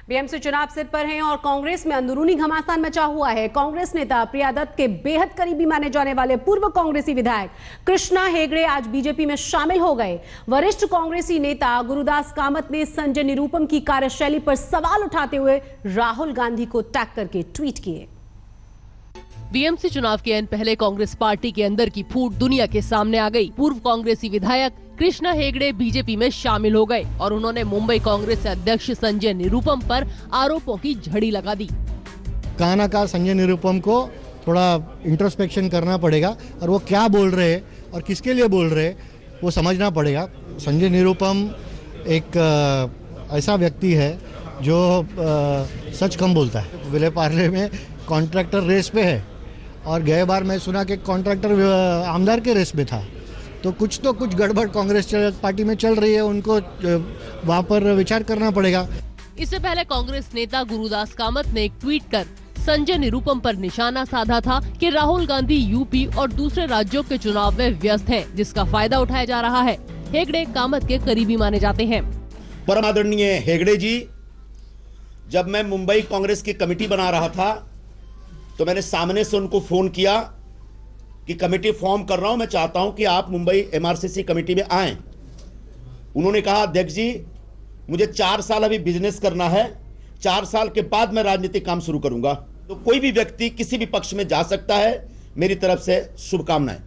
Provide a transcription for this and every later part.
BMC चुनाव सिर पर हैं और कांग्रेस में अंदरूनी घमासान मचा हुआ है। कांग्रेस नेता प्रिया दत्त के बेहद करीबी माने जाने वाले पूर्व कांग्रेसी विधायक कृष्णा हेगड़े आज बीजेपी में शामिल हो गए। वरिष्ठ कांग्रेसी नेता गुरुदास कामत ने संजय निरुपम की कार्यशैली पर सवाल उठाते हुए राहुल गांधी को टैग करके ट्वीट किए। बीएमसी चुनाव के पहले कांग्रेस पार्टी के अंदर की फूट दुनिया के सामने आ गई। पूर्व कांग्रेसी विधायक कृष्णा हेगड़े बीजेपी में शामिल हो गए और उन्होंने मुंबई कांग्रेस अध्यक्ष संजय निरुपम पर आरोपों की झड़ी लगा दी। कहा ना कहा संजय निरुपम को थोड़ा इंट्रोस्पेक्शन करना पड़ेगा और वो क्या बोल रहे हैं और किसके लिए बोल रहे हैं वो समझना पड़ेगा। संजय निरुपम एक ऐसा व्यक्ति है जो सच कम बोलता है। विले पार्ले में कॉन्ट्रैक्टर रेस पे है और गए बार मैं सुना कि कॉन्ट्रैक्टर आमदार के रेस में था। तो कुछ गड़बड़ कांग्रेस पार्टी में चल रही है, उनको वहाँ पर विचार करना पड़ेगा। इससे पहले कांग्रेस नेता गुरुदास कामत ने एक ट्वीट कर संजय निरुपम पर निशाना साधा था कि राहुल गांधी यूपी और दूसरे राज्यों के चुनाव में व्यस्त हैं, जिसका फायदा उठाया जा रहा है। हेगड़े कामत के करीबी माने जाते हैं। परम आदरणीय हेगड़े जी, जब मैं मुंबई कांग्रेस की कमेटी बना रहा था तो मैंने सामने से उनको फोन किया कि कमेटी फॉर्म कर रहा हूं, मैं चाहता हूं कि आप मुंबई एमआरसीसी कमेटी में आएं। उन्होंने कहा अध्यक्ष जी मुझे 4 साल अभी बिजनेस करना है, 4 साल के बाद मैं राजनीतिक काम शुरू करूंगा। तो कोई भी व्यक्ति किसी भी पक्ष में जा सकता है, मेरी तरफ से शुभकामनाएं।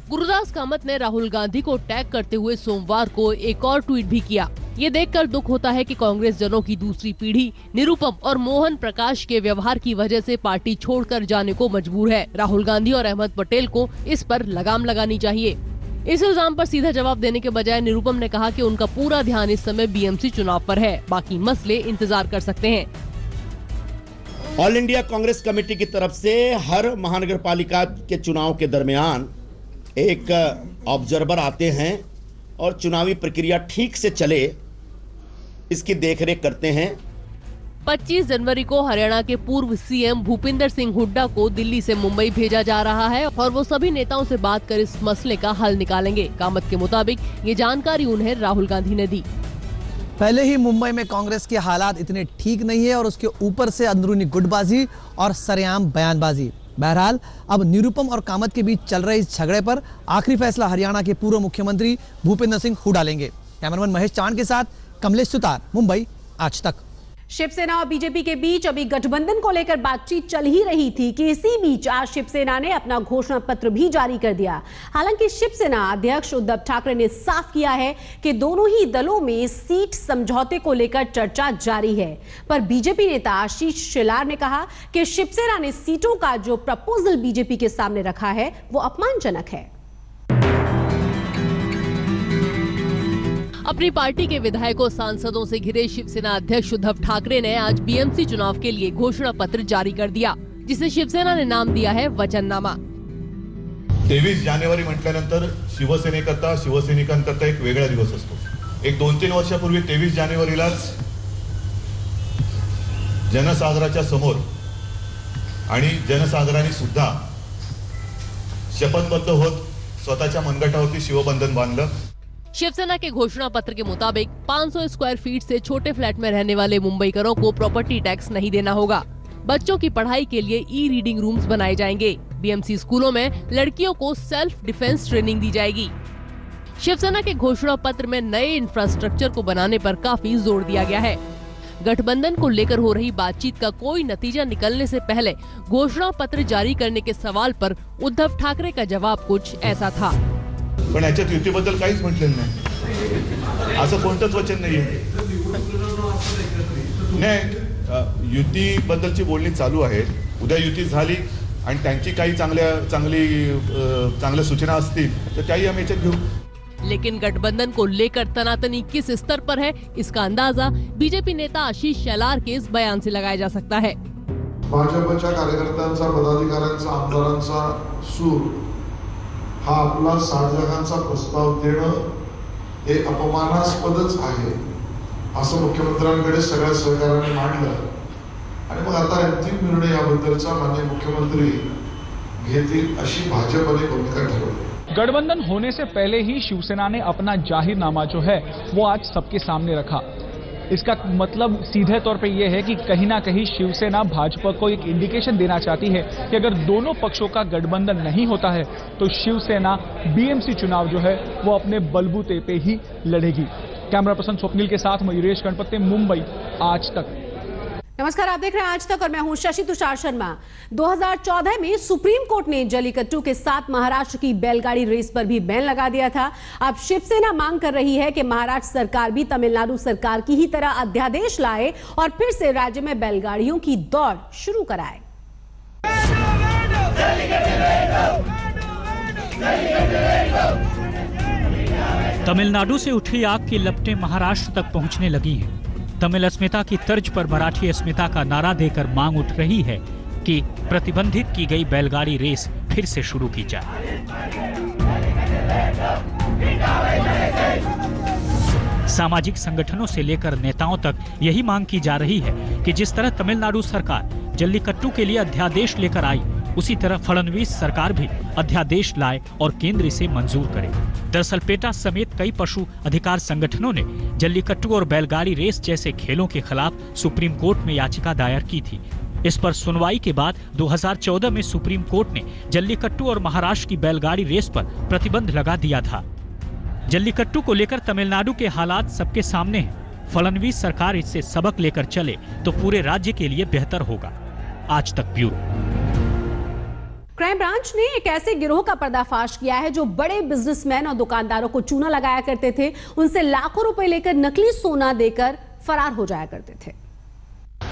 गुरुदास कामत ने राहुल गांधी को टैग करते हुए सोमवार को एक और ट्वीट भी किया। ये देखकर दुख होता है कि कांग्रेस जनों की दूसरी पीढ़ी निरुपम और मोहन प्रकाश के व्यवहार की वजह से पार्टी छोड़कर जाने को मजबूर है। राहुल गांधी और अहमद पटेल को इस पर लगाम लगानी चाहिए। इस इल्जाम पर सीधा जवाब देने के बजाय निरुपम ने कहा कि उनका पूरा ध्यान इस समय बीएमसी चुनाव पर है, बाकी मसले इंतजार कर सकते हैं। ऑल इंडिया कांग्रेस कमेटी की तरफ से हर महानगर पालिका के चुनाव के दरमियान एक ऑब्जर्वर आते हैं और चुनावी प्रक्रिया ठीक से चले इसकी देखरेख करते हैं। 25 जनवरी को हरियाणा के पूर्व सीएम भूपिंदर सिंह हुड्डा को दिल्ली से मुंबई भेजा जा रहा है और वो सभी नेताओं से बात कर इस मसले का हल निकालेंगे। कामत के मुताबिक ये जानकारी उन्हें राहुल गांधी ने दी। पहले ही मुंबई में कांग्रेस के हालात इतने ठीक नहीं है और उसके ऊपर से अंदरूनी गुटबाजी और सरेआम बयानबाजी। बहरहाल अब निरुपम और कामत के बीच चल रहे इस झगड़े पर आखिरी फैसला हरियाणा के पूर्व मुख्यमंत्री भूपिंदर सिंह हुड्डा लेंगे। कैमरामैन महेश चांद के साथ कमलेश सुतार, मुंबई, आज तक। शिवसेना और बीजेपी के बीच अभी गठबंधन को लेकर बातचीत चल ही रही थी कि इसी बीच आज शिवसेना ने अपना घोषणा पत्र भी जारी कर दिया। हालांकि शिवसेना अध्यक्ष उद्धव ठाकरे ने साफ किया है कि दोनों ही दलों में सीट समझौते को लेकर चर्चा जारी है, पर बीजेपी नेता आशीष शेलार ने कहा कि शिवसेना ने सीटों का जो प्रपोजल बीजेपी के सामने रखा है वो अपमानजनक है। अपनी पार्टी के विधायकों सांसदों से घिरे शिवसेना अध्यक्ष उद्धव ठाकरे ने आज बीएमसी चुनाव के लिए घोषणा पत्र जारी कर दिया, जिसे शिवसेना ने नाम दिया है वचननामा। 23 जानेवारी म्हटल्यानंतर शिवसेनेकरता शिवसैनिकांकरता एक वेगळा दिवस असतो। एक 2-3 वर्षापूर्वी 23 जानेवारीलाच जनसागराच्या समोर आणि जनसागराने सुद्धा शपथबद्ध होत स्वतःच्या मनगटावरती शिवबंधन बांधलं। शिवसेना के घोषणा पत्र के मुताबिक 500 स्क्वायर फीट से छोटे फ्लैट में रहने वाले मुंबईकरों को प्रॉपर्टी टैक्स नहीं देना होगा। बच्चों की पढ़ाई के लिए ई रीडिंग रूम्स बनाए जाएंगे। बीएमसी स्कूलों में लड़कियों को सेल्फ डिफेंस ट्रेनिंग दी जाएगी। शिवसेना के घोषणा पत्र में नए इंफ्रास्ट्रक्चर को बनाने पर काफी जोर दिया गया है। गठबंधन को लेकर हो रही बातचीत का कोई नतीजा निकलने से पहले घोषणा पत्र जारी करने के सवाल पर उद्धव ठाकरे का जवाब कुछ ऐसा था। पण याच्यात युतीबद्दल काहीच म्हटलेलं नाही, असं कोणतंच वचन नाहीये। नाही, युतीबद्दलची बोलणी चालू आहे। उद्या युती झाली आणि त्यांची काही चांगल्या सूचना असतील तर त्याही आम्ही याच्यात घेऊ। लेकिन गठबंधन को लेकर तनातनी किस स्तर पर है, इसका अंदाजा बीजेपी नेता आशीष शेलार के इस बयान से लगाया जा सकता है। भाजपच्या कार्यकर्त्यांचा, पदाधिकाऱ्यांचा, आमदारांचा सूर हा आपला 60 जणांचा प्रस्ताव देणं हे अपमानास्पदच आहे असं मुख्यमंत्र्यांकडे सगळ्या सहकार्याने मांडलं आणि मग आता अंतिम निर्णय याबद्दलचा माननीय मुख्यमंत्री घेतील अशी भाजपने भूमिका ठरवली। गठबंधन होने से पहले ही शिवसेना ने अपना जाहिरनामा जो है वो आज सबके सामने रखा। इसका मतलब सीधे तौर पे ये है कि कहीं ना कहीं शिवसेना भाजपा को एक इंडिकेशन देना चाहती है कि अगर दोनों पक्षों का गठबंधन नहीं होता है तो शिवसेना बीएमसी चुनाव जो है वो अपने बलबूते पे ही लड़ेगी। कैमरा पर्सन स्वप्निल के साथ मयूरेश गणपति, मुंबई, आज तक। नमस्कार, आप देख रहे हैं आज तक और मैं हूं शशि तुषार शर्मा। 2014 में सुप्रीम कोर्ट ने जल्लीकट्टू के साथ महाराष्ट्र की बैलगाड़ी रेस पर भी बैन लगा दिया था। अब शिवसेना मांग कर रही है कि महाराष्ट्र सरकार भी तमिलनाडु सरकार की ही तरह अध्यादेश लाए और फिर से राज्य में बैलगाड़ियों की दौड़ शुरू कराए। तमिलनाडु से उठी आग की लपटें महाराष्ट्र तक पहुंचने लगी हैं। तमिल अस्मिता की तर्ज पर मराठी अस्मिता का नारा देकर मांग उठ रही है कि प्रतिबंधित की गई बैलगाड़ी रेस फिर से शुरू की जाए। सामाजिक संगठनों से लेकर नेताओं तक यही मांग की जा रही है कि जिस तरह तमिलनाडु सरकार जल्लीकट्टू के लिए अध्यादेश लेकर आई, उसी तरह फडणवीस सरकार भी अध्यादेश लाए और केंद्र इसे मंजूर करे। दरअसल पेटा समेत कई पशु अधिकार संगठनों ने जल्लीकट्टू और बैलगाड़ी रेस जैसे खेलों के खिलाफ सुप्रीम कोर्ट में याचिका दायर की थी। इस पर सुनवाई के बाद 2014 में सुप्रीम कोर्ट ने जल्लीकट्टू और महाराष्ट्र की बैलगाड़ी रेस पर प्रतिबंध लगा दिया था। जल्लीकट्टू को लेकर तमिलनाडु के हालात सबके सामने हैं। फडणवीस सरकार इससे सबक लेकर चले तो पूरे राज्य के लिए बेहतर होगा। आज तक ब्यूरो। क्राइम ब्रांच ने एक ऐसे गिरोह का पर्दाफाश किया है जो बड़े बिजनेसमैन और दुकानदारों को चूना लगाया करते थे, उनसे लाखों रुपए लेकर नकली सोना देकर फरार हो जाया करते थे।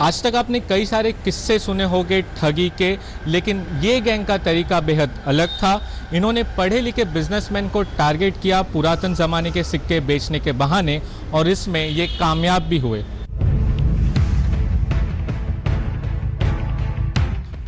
आज तक आपने कई सारे किस्से सुने होंगे ठगी के, लेकिन ये गैंग का तरीका बेहद अलग था। इन्होंने पढ़े लिखे बिजनेसमैन को टारगेट किया पुरातन जमाने के सिक्के बेचने के बहाने, और इसमें ये कामयाब भी हुए।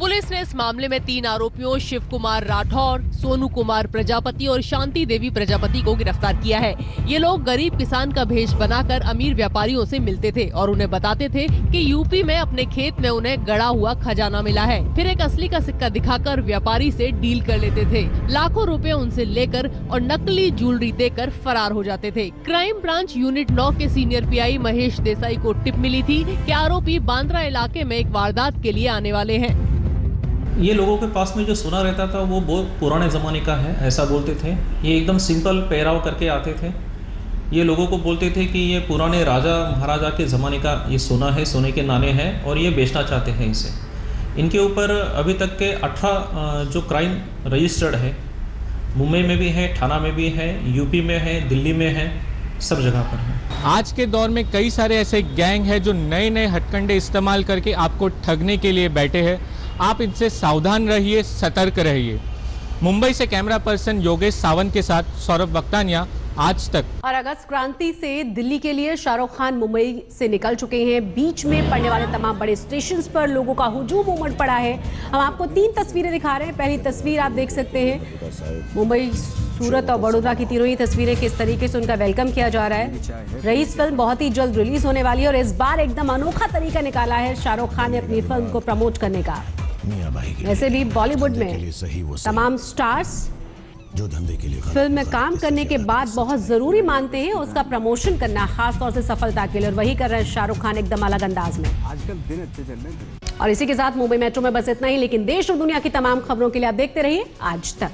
पुलिस ने इस मामले में 3 आरोपियों शिव कुमार राठौर, सोनू कुमार प्रजापति और शांति देवी प्रजापति को गिरफ्तार किया है। ये लोग गरीब किसान का भेष बनाकर अमीर व्यापारियों से मिलते थे और उन्हें बताते थे कि यूपी में अपने खेत में उन्हें गड़ा हुआ खजाना मिला है। फिर एक असली का सिक्का दिखाकर व्यापारी से डील कर लेते थे, लाखों रुपए उनसे लेकर और नकली ज्वेलरी देकर फरार हो जाते थे। क्राइम ब्रांच यूनिट 9 के सीनियर पीआई महेश देसाई को टिप मिली थी कि आरोपी बांद्रा इलाके में एक वारदात के लिए आने वाले हैं। ये लोगों के पास में जो सोना रहता था वो बहुत पुराने ज़माने का है, ऐसा बोलते थे। ये एकदम सिंपल पहराव करके आते थे। ये लोगों को बोलते थे कि ये पुराने राजा महाराजा के ज़माने का ये सोना है, सोने के नाने हैं और ये बेचना चाहते हैं इसे। इनके ऊपर अभी तक के 18 जो क्राइम रजिस्टर्ड है, मुंबई में भी है, ठाणा में भी है, यूपी में है, दिल्ली में है, सब जगह पर है। आज के दौर में कई सारे ऐसे गैंग हैं जो नए नए हथकंडे इस्तेमाल करके आपको ठगने के लिए बैठे हैं। आप इनसे सावधान रहिए, सतर्क रहिए। मुंबई से कैमरा पर्सन योगेश सावंत के साथ सौरभ वक्तानिया, आज तक। और अगस्त क्रांति से दिल्ली के लिए शाहरुख खान मुंबई से निकल चुके हैं। बीच में पड़ने वाले तमाम बड़े स्टेशंस पर लोगों का हुजूम उमड़ पड़ा है। हम आपको 3 तस्वीरें दिखा रहे हैं। पहली तस्वीर आप देख सकते हैं, मुंबई, सूरत और बड़ौदा की तीनों ही तस्वीरें किस तरीके से उनका वेलकम किया जा रहा है। रईस फिल्म बहुत ही जल्द रिलीज होने वाली है और इस बार एकदम अनोखा तरीका निकाला है शाहरुख खान ने अपनी फिल्म को प्रमोट करने का। वैसे भी बॉलीवुड में तमाम स्टार्स जो धंधे के लिए फिल्म में काम करने के बाद बहुत जरूरी मानते हैं उसका प्रमोशन करना, खासतौर से सफलता के लिए, और वही कर रहे हैं शाहरुख खान एकदम अलग अंदाज में। आजकल दिन अच्छे चल रहे हैं। और इसी के साथ मुंबई मेट्रो में बस इतना ही, लेकिन देश और दुनिया की तमाम खबरों के लिए आप देखते रहिए आज तक।